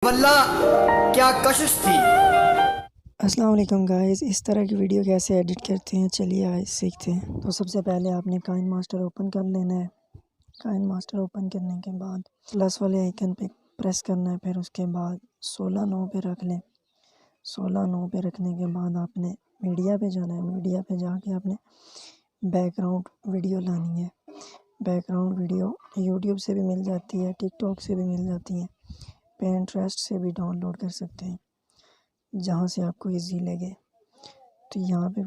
वल्ला क्या कशिश थी। अस्सलाम वालेकुम गाइस, इस तरह की वीडियो कैसे एडिट करते हैं चलिए आज सीखते हैं। तो सबसे पहले आपने काइन मास्टर ओपन कर लेना है। काइन मास्टर ओपन करने के बाद प्लस वाले आइकन पे प्रेस करना है। फिर उसके बाद 16:9 पे रख लें। 16:9 पे रखने के बाद आपने मीडिया पे जाना है। मीडिया पे जाके आपने बैकग्राउंड वीडियो लानी है। बैकग्राउंड वीडियो यूट्यूब से भी मिल जाती है, टिकटॉक से भी मिल जाती है, पिंटरेस्ट से भी डाउनलोड कर सकते हैं, जहाँ से आपको इजी लगे। तो यहाँ पे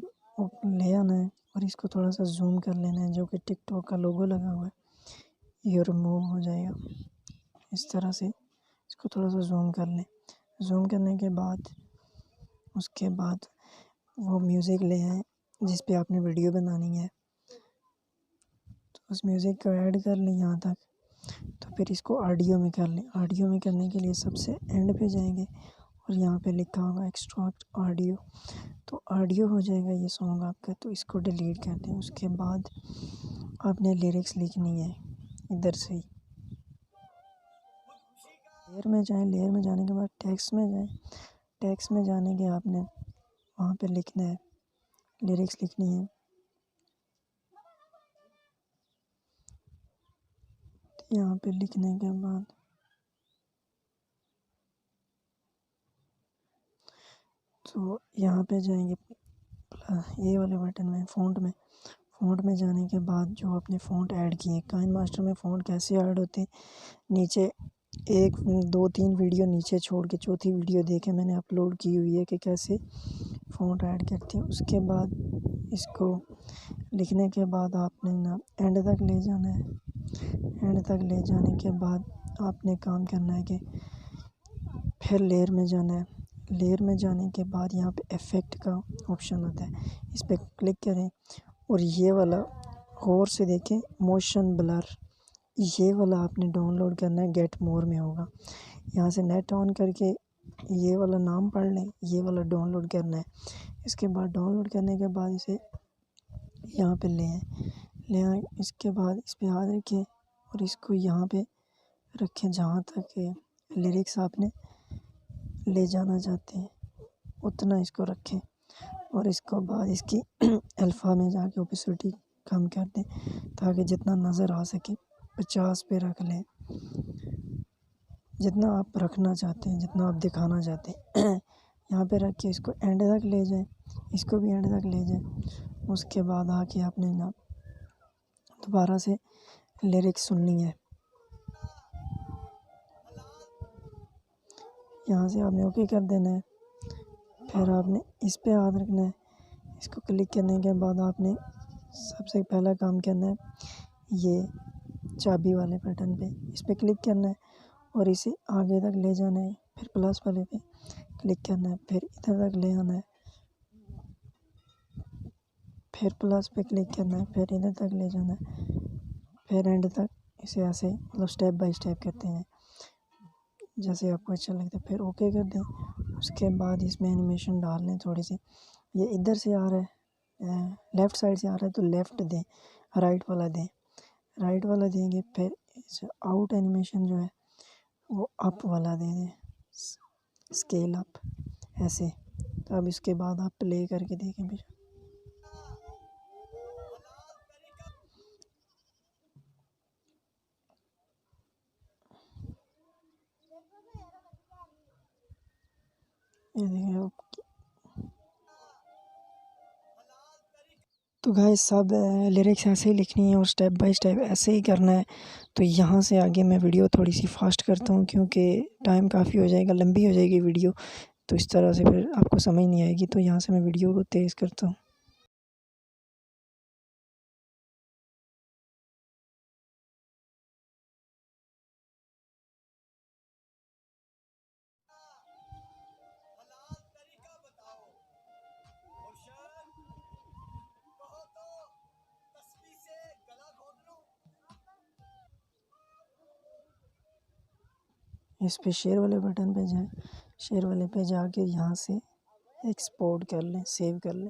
ले आना है और इसको थोड़ा सा जूम कर लेना है। जो कि टिकटॉक का लोगो लगा हुआ है ये रिमूव हो जाएगा। इस तरह से इसको थोड़ा सा जूम कर लें। जूम करने के बाद उसके बाद वो म्यूज़िक ले आए जिस पे आपने वीडियो बनानी है। तो उस म्यूज़िक को ऐड कर लें यहाँ तक। तो फिर इसको ऑडियो में कर लें। ऑडियो में करने के लिए सबसे एंड पे जाएंगे और यहाँ पे लिखा होगा एक्सट्रैक्ट ऑडियो। तो ऑडियो हो जाएगा ये सॉन्ग आपका। तो इसको डिलीट कर दें। उसके बाद आपने लिरिक्स लिखनी है इधर से ही। लेयर में जाएं। लेयर में जाने के बाद टेक्स्ट में जाएं। टेक्स्ट में जाने के आपने वहाँ पे लिखना है, लिरिक्स लिखनी है। तो यहाँ पे लिखने के बाद तो यहाँ पे जाएंगे ये वाले बटन में, फ़ॉन्ट में। फ़ॉन्ट में जाने के बाद जो आपने फ़ॉन्ट ऐड किए, काइन मास्टर में फ़ॉन्ट कैसे ऐड होते हैं, नीचे 1-2-3 वीडियो नीचे छोड़ के चौथी वीडियो देखे मैंने अपलोड की हुई है कि कैसे फ़ॉन्ट ऐड करते हैं। उसके बाद इसको लिखने के बाद आपने ना एंड तक ले जाना है। एंड तक ले जाने के बाद आपने काम करना है कि फिर लेयर में जाना है। लेयर में जाने के बाद यहाँ पे इफ़ेक्ट का ऑप्शन आता है, इस पर क्लिक करें और ये वाला गौर से देखें, मोशन ब्लर, ये वाला आपने डाउनलोड करना है। गेट मोर में होगा। यहाँ से नेट ऑन करके ये वाला नाम पढ़ लें, ये वाला डाउनलोड करना है। इसके बाद डाउनलोड करने के बाद इसे यहाँ पे ले आए। इसके बाद इस पर हाथ रखें और इसको यहाँ पे रखें जहाँ तक लिरिक्स आपने ले जाना चाहते हैं उतना इसको रखें। और इसको बाद इसकी अल्फ़ा में जाके ओपेसिटी कम कर दें ताकि जितना नज़र आ सके 50 पे रख लें। जितना आप रखना चाहते हैं, जितना आप दिखाना चाहते हैं यहाँ पे रख के इसको एंड तक ले जाएं। इसको भी एंड तक ले जाएं। उसके बाद आके आपने ना दोबारा से लिरिक्स सुननी है। यहाँ से आपने ओके कर देना है। फिर आपने इस पे हाथ रखना है। इसको क्लिक करने के बाद आपने सबसे पहला काम करना है, ये चाबी वाले बटन पे इस पर क्लिक करना है और इसे आगे तक ले जाना है। फिर प्लस वाले पे क्लिक करना है, फिर इधर तक ले आना है। फिर प्लस पे क्लिक करना है, फिर इधर तक ले जाना है, फिर एंड तक। इसे ऐसे मतलब स्टेप बाय स्टेप करते हैं जैसे आपको अच्छा लगता है। फिर ओके कर दें। उसके बाद इसमें एनिमेशन डाल लें थोड़ी सी। ये इधर से आ रहा है, लेफ़्ट साइड से आ रहा है तो लेफ़्ट दें, राइट वाला दें, राइट वाला देंगे। फिर आउट एनिमेशन जो है वो अप वाला दे दें, स्केल अप ऐसे। तो अब इसके बाद आप प्ले करके देखें फिर। ये देखें आप। तो गाइस सब लिरिक्स ऐसे ही लिखनी है और स्टेप बाय स्टेप ऐसे ही करना है। तो यहाँ से आगे मैं वीडियो थोड़ी सी फास्ट करता हूँ क्योंकि टाइम काफ़ी हो जाएगा, लंबी हो जाएगी वीडियो। तो इस तरह से फिर आपको समझ नहीं आएगी। तो यहाँ से मैं वीडियो को तेज़ करता हूँ। इस पे शेयर वाले बटन पे जाएं। शेयर वाले पे जाके यहाँ से एक्सपोर्ट कर लें, सेव कर लें।